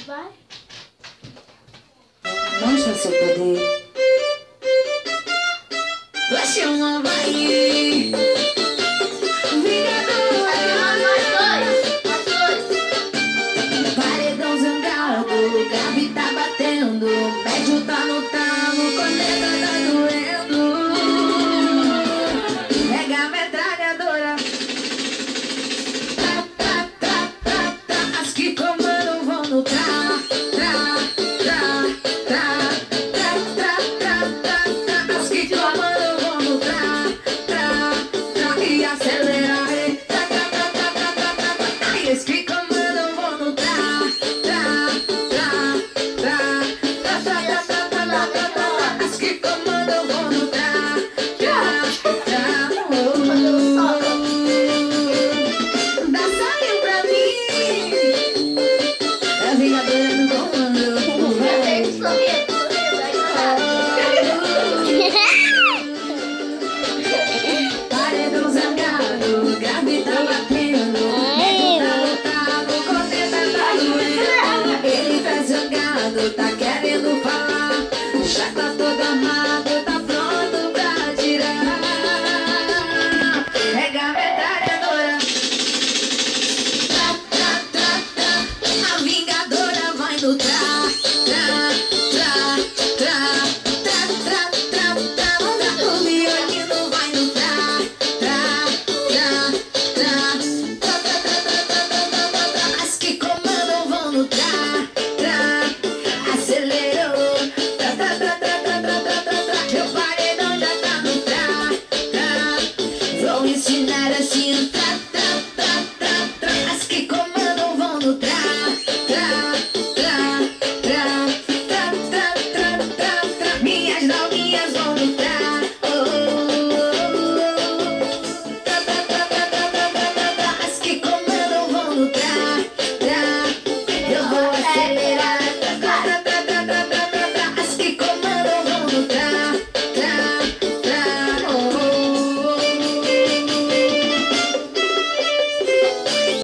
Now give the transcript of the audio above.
Vai. Mostra seu poder. Deixa uma Havaí. Paredão zangado, o grave tá batendo, médio tá no talo, corneta tá doendo. Pega a metralhadora. Tá, tá, tá, tá, tá. As que comandam vão no tra, tra, tra, tra, tra, tra, tra, tra, tra. As que comandam vão no tra, tra, tra. E acelera, tra, tra, tra, tra, tra, tra, tra, tra. E as que comandam vão no tra, tra, tra, tra, tra, tra, tra, tra, tra, tra, tra, tra. As que comandam vão no tra, tra, tra. Dá saio pra mim. É a vingadora do comando. Eu sei, sorrindo. Paredão zangado, grave tá batendo, médio tá lotado, corneta tá doendo. Ele tá zangado, tá querendo falar, já tá todo armado, tá pronto pra atirar. Pega a metralhadora. Tra, tra, tra, tra. A vingadora vai no tra, tra, tra, tra, tra, tra, tra, tra. O violino vai no tra, tra, tra, tra, tra, tra, tra, tra, tra, tra, tra, tra. As que comandam vão no tra, tra. Acelerou. Tra, tra, tra, tra, tra, tra, tra, tra, tra. Meu paredão já tá no tra, tra. Vou ensinar assim o tra, tra, tra, tra, tra. As que comandam vão no tra, tra, tra, tra, tra, tra, tra, tra, tra. Minhas novinhas vão no tra, oh, oh, oh. Tra, tra, tra, tra, tra, tra, tra, tra, tra. As que comandam vão no tra,